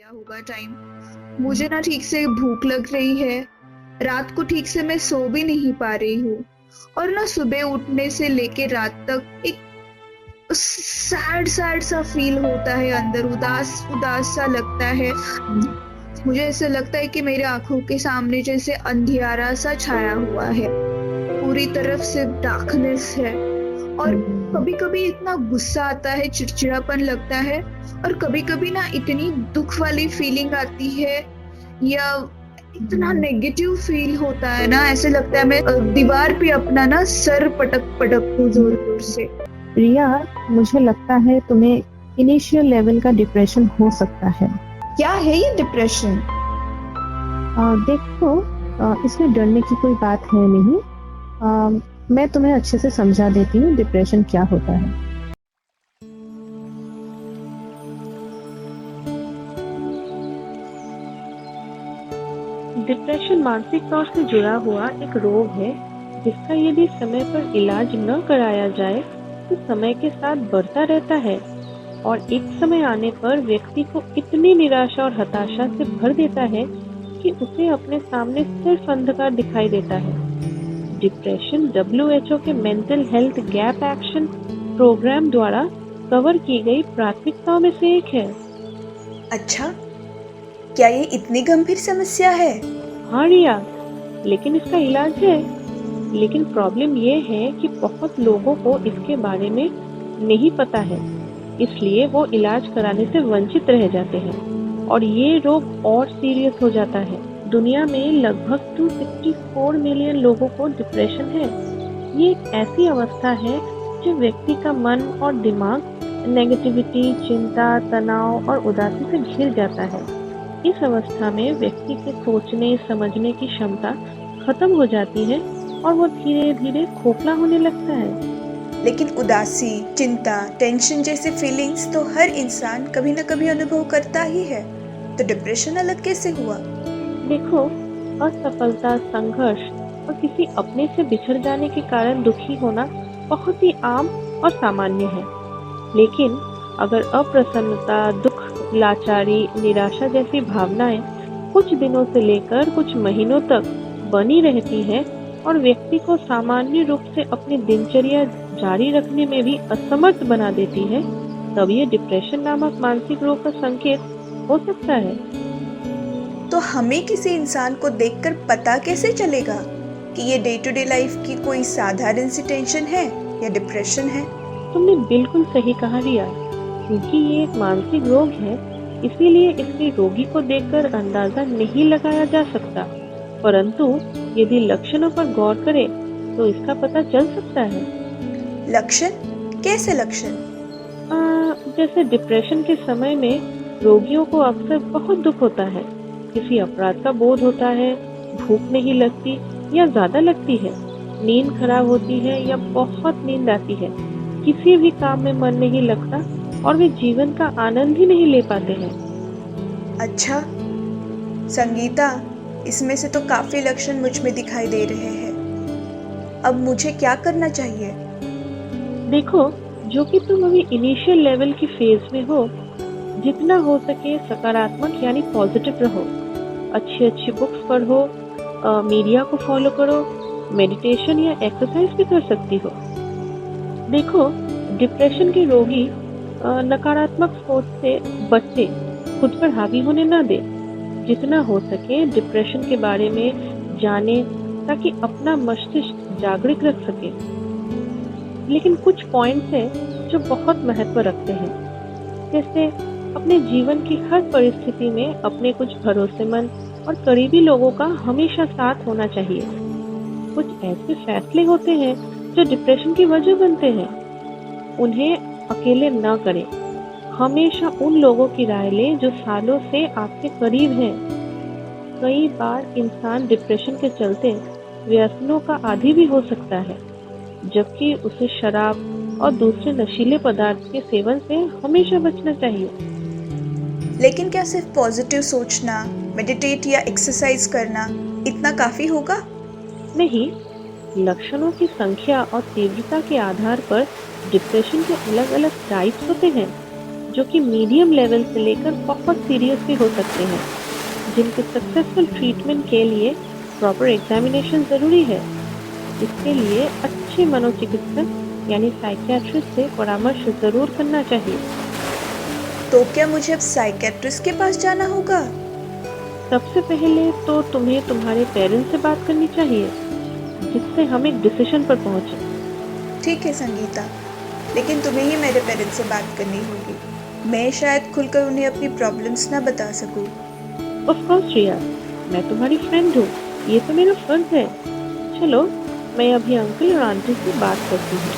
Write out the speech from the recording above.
गया होगा टाइम। मुझे ना ठीक से भूख लग रही है, रात को ठीक से मैं सो भी नहीं पा रही हूँ और ना सुबह उठने से लेके रात तक एक सैड सैड सा फील होता है, अंदर उदास उदास सा लगता है। मुझे ऐसा लगता है कि मेरे आंखों के सामने जैसे अंधियारा सा छाया हुआ है, पूरी तरफ से डार्कनेस है। और कभी-कभी इतना गुस्सा आता है, चिड़चिड़ापन लगता है और कभी-कभी ना इतनी दुख वाली फीलिंग आती है या इतना नेगेटिव फील होता है ना, ऐसे लगता है मैं दीवार पे अपना ना सर पटक दूं जोर-जोर से। रिया, मुझे लगता है तुम्हें इनिशियल लेवल का डिप्रेशन हो सकता है। क्या है ये डिप्रेशन? देखो, इसमें डरने की कोई बात है नहीं। मैं तुम्हें अच्छे से समझा देती हूँ डिप्रेशन क्या होता है। डिप्रेशन मानसिक तौर से जुड़ा हुआ एक रोग है जिसका यदि समय पर इलाज न कराया जाए तो समय के साथ बढ़ता रहता है और एक समय आने पर व्यक्ति को इतनी निराशा और हताशा से भर देता है कि उसे अपने सामने सिर्फ अंधकार दिखाई देता है। डिप्रेशन WHO के mental health gap action programme द्वारा कवर की गई प्राथमिकताओं में से एक है। अच्छा, क्या ये इतनी गंभीर समस्या है? हाँ रिया, लेकिन इसका इलाज है। लेकिन प्रॉब्लम ये है कि बहुत लोगों को इसके बारे में नहीं पता है, इसलिए वो इलाज कराने से वंचित रह जाते हैं और ये रोग और सीरियस हो जाता है। दुनिया में लगभग 264 मिलियन लोगों को डिप्रेशन है। ये एक ऐसी अवस्था है जो व्यक्ति का मन और दिमाग नेगेटिविटी, चिंता, तनाव और उदासी से घिर जाता है। इस अवस्था में व्यक्ति के सोचने समझने की क्षमता खत्म हो जाती है और वो धीरे धीरे खोखला होने लगता है। लेकिन उदासी, चिंता, टेंशन जैसे फीलिंग्स तो हर इंसान कभी न कभी अनुभव करता ही है, तो डिप्रेशन अलग कैसे हुआ? देखो, असफलता, संघर्ष और किसी अपने से बिछड़ जाने के कारण दुखी होना बहुत ही आम और सामान्य है। लेकिन अगर अप्रसन्नता, दुख, लाचारी, निराशा जैसी भावनाएं कुछ दिनों से लेकर कुछ महीनों तक बनी रहती है और व्यक्ति को सामान्य रूप से अपनी दिनचर्या जारी रखने में भी असमर्थ बना देती है, तब ये डिप्रेशन नामक मानसिक रोग का संकेत हो सकता है। तो हमें किसी इंसान को देखकर पता कैसे चलेगा कि ये डे टू डे लाइफ की कोई साधारण सी टेंशन है या डिप्रेशन है? तुमने बिल्कुल सही कहा रिया, क्योंकि ये एक मानसिक रोग है, इसीलिए इसके रोगी को देखकर अंदाजा नहीं लगाया जा सकता, परंतु यदि लक्षणों पर गौर करें तो इसका पता चल सकता है। लक्षण? कैसे लक्षण? जैसे डिप्रेशन के समय में रोगियों को अक्सर बहुत दुख होता है, किसी अपराध का बोध होता है, भूख नहीं लगती या ज्यादा लगती है, नींद खराब होती है या बहुत नींद आती है, किसी भी काम में मन नहीं लगता और वे जीवन का आनंद ही नहीं ले पाते हैं। अच्छा संगीता, इसमें से तो काफी लक्षण मुझ में दिखाई दे रहे हैं। अब मुझे क्या करना चाहिए? देखो, जो कि तुम अभी इनिशियल लेवल की फेज में हो, जितना हो सके सकारात्मक यानी पॉजिटिव रहो, अच्छी अच्छी बुक्स पढ़ो, मीडिया को फॉलो करो, मेडिटेशन या एक्सरसाइज भी कर सकती हो। देखो, डिप्रेशन के रोगी नकारात्मक सोच से बचे, खुद पर हावी होने ना दे। जितना हो सके डिप्रेशन के बारे में जाने ताकि अपना मस्तिष्क जागृत रख सके। लेकिन कुछ पॉइंट्स हैं जो बहुत महत्व रखते हैं, जैसे अपने जीवन की हर परिस्थिति में अपने कुछ भरोसेमंद और करीबी लोगों का हमेशा साथ होना चाहिए। कुछ ऐसे फैसले होते हैं जो डिप्रेशन की वजह बनते हैं, उन्हें अकेले न करें। हमेशा उन लोगों की राय लें जो सालों से आपके करीब हैं। कई बार इंसान डिप्रेशन के चलते व्यसनों का आदी भी हो सकता है, जबकि उसे शराब और दूसरे नशीले पदार्थ के सेवन से हमेशा बचना चाहिए। लेकिन क्या सिर्फ पॉजिटिव सोचना, मेडिटेट या एक्सरसाइज करना इतना काफी होगा? नहीं, लक्षणों की संख्या और तीव्रता के आधार पर डिप्रेशन के अलग अलग टाइप्स होते हैं, जो कि मीडियम लेवल से लेकर बहुत सीरियस भी हो सकते हैं, जिनके सक्सेसफुल ट्रीटमेंट के लिए प्रॉपर एग्जामिनेशन ज़रूरी है। इसके लिए अच्छे मनोचिकित्सक यानी साइकियाट्रिस्ट से परामर्श ज़रूर करना चाहिए। तो क्या मुझे अब साइकेट्रिस्ट के पास जाना होगा? सबसे पहले तो तुम्हें तुम्हारे पेरेंट्स से बात करनी चाहिए, जिससे हम एक डिसीजन पर पहुंचे। ठीक है संगीता, लेकिन तुम्हें ही मेरे पेरेंट्स से बात करनी होगी। मैं शायद खुलकर उन्हें अपनी प्रॉब्लम्स ना बता सकूं। ऑफ कोर्स रिया, मैं तुम्हारी फ्रेंड हूँ, ये तो मेरा फर्ज है। चलो, मैं अभी अंकल और आंटी से बात करती हूँ।